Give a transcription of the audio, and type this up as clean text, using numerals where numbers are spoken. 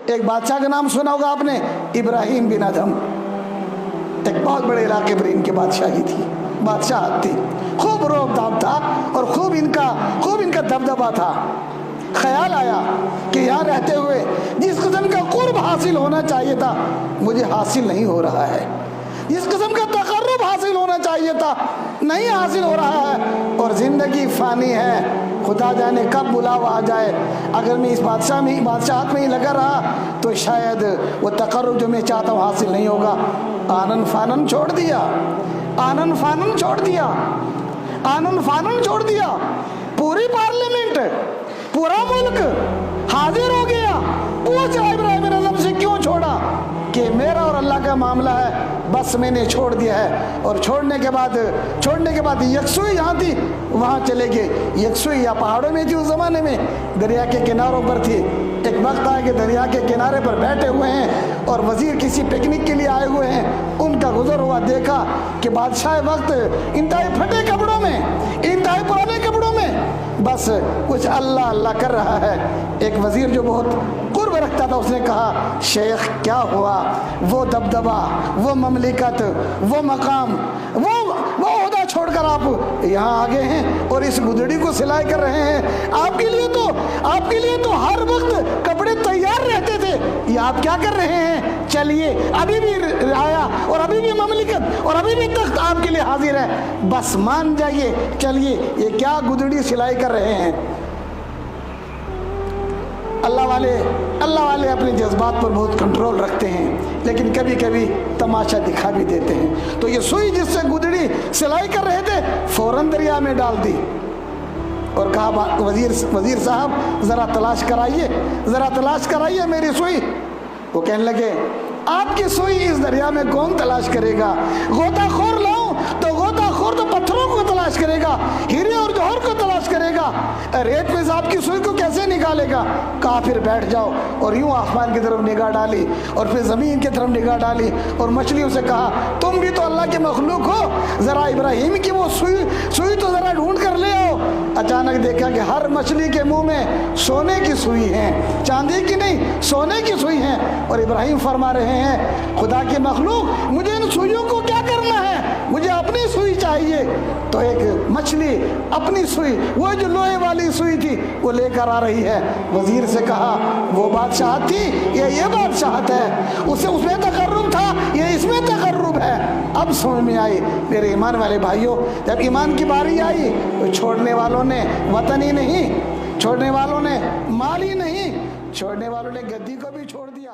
ایک بادشاہ کا نام سنا ہوگا آپ نے، ابراہیم بن ادھم۔ ایک بہت بڑے علاقے پر ان کی بادشاہی تھی، بادشاہت تھی، خوب روب داب تھا اور خوب ان کا دبدبا تھا۔ خیال آیا کہ یہاں رہتے ہوئے جس قسم کا قرب حاصل ہونا چاہیے تھا مجھے حاصل نہیں ہو رہا ہے، جس قسم کا تقرب حاصل ہونا چاہیے تھا نہیں حاصل ہو رہا ہے، اور زندگی فانی ہے، خدا جانے کب بلاوا آ جائے۔ اگر میں اس بادشاہت میں ہی لگا رہا تو شاید وہ تقرب جو میں چاہتا ہوں حاصل نہیں ہوگا۔ آنن فانن چھوڑ دیا، آنن فانن چھوڑ دیا، آنن فانن چھوڑ دیا۔ پوری پارلیمنٹ، پورا ملک حاضر ہو گیا، پوچھ رہا ابراہیم بن ادھم سے کیوں چھوڑا؟ کہ میرا اور اللہ کا معاملہ ہے، بس میں نے چھوڑ دیا ہے۔ اور چھوڑنے کے بعد یکسوئی یہاں تھی، وہاں چلے گئے۔ یکسوئی یا پہاڑوں میں تھی اس زمانے میں، دریا کے کناروں پر تھی۔ ایک وقت آیا کہ دریا کے کنارے پر بیٹھے ہوئے ہیں اور وزیر کسی پکنک کے لیے آئے ہوئے ہیں، ان کا گزر ہوا دیکھا کہ بادشاہ وقت انتہائی پھٹے کپڑوں میں، انتہائی پرانے کپڑوں میں بس کچھ اللہ اللہ کر رہا ہے۔ ایک وزیر جو بہت قرب رکھتا تھا اس نے کہا شیخ کیا ہوا؟ وہ دبدبا، وہ مملکت، وہ مقام، وہ عہدہ چھوڑ کر آپ یہاں آگے ہیں اور اس گدڑی کو سلائی کر رہے ہیں؟ آپ کے لیے تو ہر وقت کپڑے تیار رہتے تھے، یہ آپ کیا کر رہے ہیں؟ چلیے ابھی بھی رعایا اور ابھی بھی مملکت اور ابھی بھی تخت آپ کے لیے حاضر ہے، بس مان جائیے، چلیے۔ یہ کیا گدڑی سلائی کر رہے ہیں؟ اللہ والے اپنے جذبات پر بہت کنٹرول رکھتے ہیں، لیکن کبھی کبھی تماشا دکھا بھی دیتے ہیں۔ تو یہ سوئی جس سے گدڑی سلائی کر رہے تھے فوراً دریا میں ڈال دی اور کہا وزیر صاحب ذرا تلاش کرائیے میری سوئی۔ وہ کہنے لگے آپ کی سوئی اس دریا میں کون تلاش کرے گا؟ غوطہ خور لاؤں تو غوطہ خور تو پتھروں کو تلاش کرے گا، ہیرے اور جوہر کو تلاش کرے گا، ریت میں آپ کی سوئی کو کیسے نکالے گا؟ کہا پھر بیٹھ جاؤ، اور یوں آسمان کی طرف نگاہ ڈالی اور پھر زمین کی طرف نگاہ ڈالی اور مچھلیوں سے کہا تم بھی تو اللہ کے مخلوق ہو، ذرا ابراہیم کی وہ سوئی تو ذرا ڈھونڈ کر لے آؤ۔ اچانک دیکھا کہ ہر مچھلی کے منہ میں سونے کی سوئی ہے، چاندی کی نہیں، سونے کی سوئی ہے، اور ابراہیم فرما رہے ہیں خدا کے مخلوق مجھے ان سوئیوں کو کیا کرنا ہے، مجھے اپنی سوئی چاہیے۔ تو ایک مچھلی اپنی سوئی، وہ جو لوہے والی سوئی تھی وہ لے کر آ رہی ہے۔ وزیر سے کہا وہ بادشاہت تھی یہ بادشاہت ہے، اس میں تقرب تھا، یہ اس میں تقرب ہے۔ اب سمجھ میں آئی میرے ایمان والے بھائیوں، جب ایمان کی باری آئی تو چھوڑنے والوں نے وطن ہی نہیں، چھوڑنے والوں نے مال ہی نہیں، چھوڑنے والوں نے گدی کو بھی چھوڑ دیا۔